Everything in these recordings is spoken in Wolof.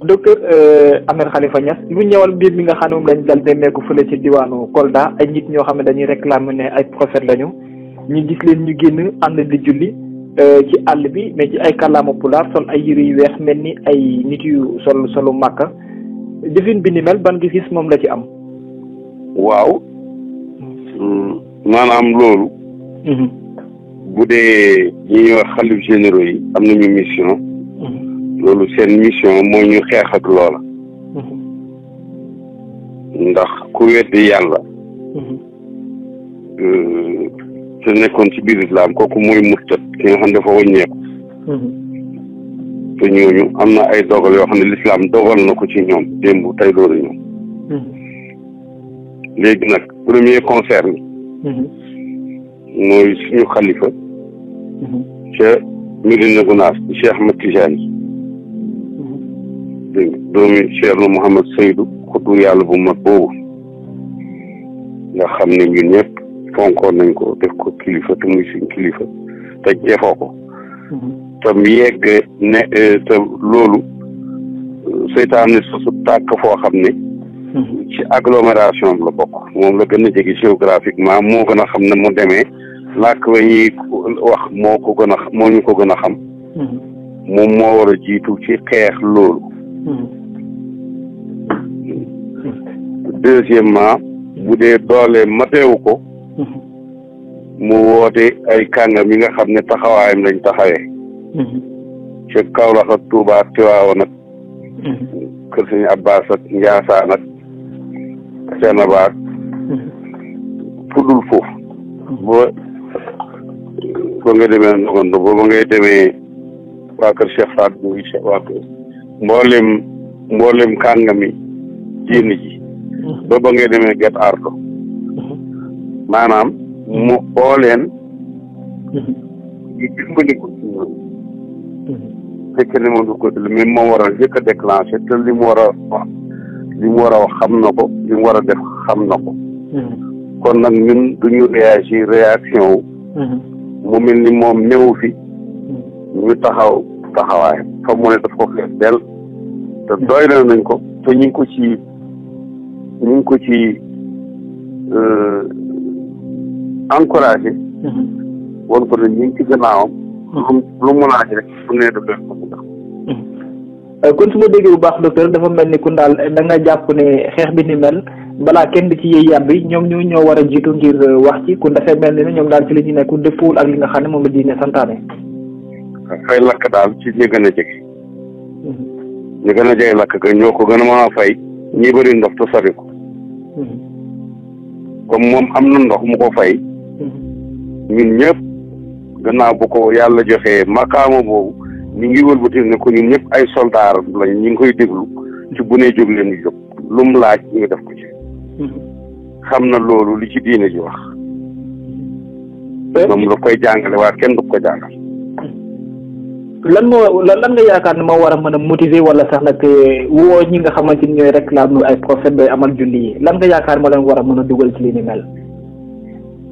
docteur Ahmed Khalifa Niass lu ñëwal mbir mi nga xam ne moom lañ dal nemmeeku fële ci diwaanu Kolda ay nit ñoo xam ne dañuy réclamer ne ay prophète lañu ñu gis leen ñu génn ànd di julli ci àll bi mais ci ay kàllaama pulaar sol ay yére yu weex mel ni ay nit yu solu màkka jëfin bi ni mel ban gis-gis moom la ci am. waaw maanaam loolu. bu dee ñi ñuy wax xalif généraux yi am nañu mission. loolu seen mission moo ñu xeex ak loola. ndax ku weddi yàlla. te nekkoon ci biir islam kooku mooy murtad ki nga xam ne dafa wàññeeku. te ñooñu am na ay dogal yoo xam ne l'islam dogal na ko ci ñoom démb tey loolu ñoom. léegi nag premier concerne. mooy suñu xalifa. ca Medina Gounass Cheikh Ahmed Tidiane. dégg nga doomi Cheikh Mouhamed Seydou xuddu yàlla bu mag boobu. nga xam ne ñun ñëpp fonkoon nañ ko def ko kilifa te muy suñ kilifa te jefoo ko. tam yegg ne te loolu seytaane su tàkk foo xam ne. ci agglomération bi la bokk moom la gën a jege géographiquement moo gën a xam ne mu demee làkk wa ñuy wax moo ñu ko gën a xam. moom moo war a jiitu ci xeex loolu. deuxièmement bu dee doole mateewu ko. mu woote ay kàngam yi nga xam ne taxawaayam lañ taxawee. ci Kaolack ak Touba ak Tiwaawan ak kër Sëñ Abbas ak Njaasaan ak Cenaba ak fudul foofu ba nga demee Ndogondo ba ngay demee waa kër Cheikh Saad bu Cheikh waa kër mboolem kàngami diine ji ba ngay demee Guet Ardo maanaam mu booleen di dimbaliku ci ñoom fekk ne moom du ko mais moo war a njëkk a déclenché te li mu war a wax xam na ko li mu war a def xam na ko. kon nag ñun duñu réagir réaction wu. mu mel ni moom néew fi ñu taxawaay fa mu ne daf ko fees del te doy na nañ ko te ñu ngi ko ci encouragé. woon ko ne ñu ngi ci gannaawam. lu mu laaj rek su ne daf leen ko mu tax. kon su ma déggee bu baax docteur dafa mel ni ku daal da nga jàpp ne xeex bi ni mel balaa kenn di ci yëy yàbbi ñoom ñoo war a jiitu ngir wax ci kon dafay mel ni ñoom daal ci li ñu nekk dëppoowul ak li nga xam ne moom la diine santaane. fay lakk daal ci ñi gën a jege. ñi gën a jege lakk ga ñoo ko gën a mën a fay ñi bëri ndox te sori ko. comme moom am na ndox mu ko fay. ñun ñëpp gannaaw bu ko yàlla joxee makaama boobu ñu ngi wëlbati ne ko ñun ñëpp ay soldaar lañ ñu ngi koy déglu ci bu ne jóg leen di jóg lu mu laaj ñu ngi def ko ci. xam na loolu li ci diine ji wax. moom la koy jàngale waa kenn du ko jàngal. lan nga yaakaar ne moo war a mën a motiver wala sax nag woo ñi nga xamante ni ñooy réclame ay prophète bay amal julli yi lan nga yaakaar moo leen war a mën a dugal ci li ni mel.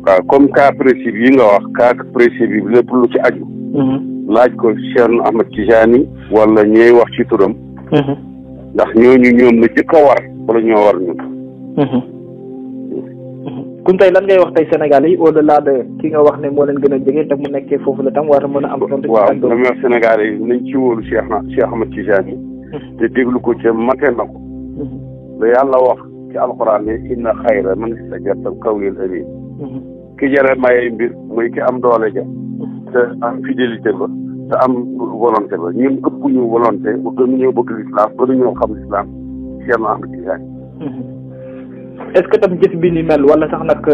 waaw comme cas précis yi nga wax cas précis bi lépp lu ci aju. laaj ko Cheikh Ahmed Tidiane wala ñooy wax ci turam. ndax ñooñu ñoom la jëkk a war wala ñoo war ñun. kun tey lan ngay wax tey Sénégal yi au delà de ki nga wax ne moo leen gën a jege te mu nekkee foofu la tam war a mën a am. waaw damay wax Sénégal yi nañ ci wóolu Cheikh Ahmed Tidiane te déglu ko ca matee na ko. la yàlla wax ci alxuraan ne inna xayra man istajarta al-qawiyyu al-amiin. ki jare maye mbir mooy ki am doole ja te am fidélité ba te am volonté ba ñun ëpp ñu volonté bu gën ñoo bëgg l'islam gënu ñoo xam l'islam Cheikh Ahmed Tidiane. est-ce que tam jëf bi ni mel wala sax nag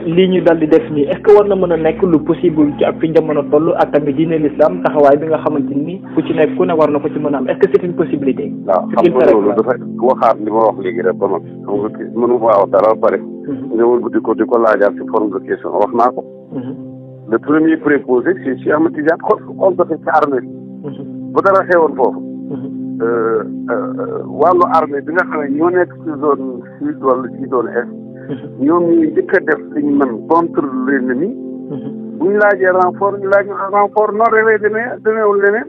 lii ñu dal di def nii est-ce que war na mën a nekk lu possible ci ak fi jamono toll ak tamit diine l'islam taxawaay bi nga xamante ni ku ci nekk ku ne war na ko ci mën a am est-ce que c'est une possibilité. waaw xam nga loolu dafay waxaat li ma wax léegi rek ba noppi xam nga kii mënu ma wax dara ba pare. nga wëlbati di ko laajaat ci forme de question wax naa ko. le premier préposé c'est Cheikh Ahmed Tidiane xool ko ci armée bi. bu dara xewoon foofu. wàllu armée bi nga xam ne ñoo nekk ci zone sud wala ci zone est. ñoom ñuy njëkk a def li ñu mën contre l'ennemi. bu ñu laajee renfort ñu laaj renfort non réveillé demeewul leneen.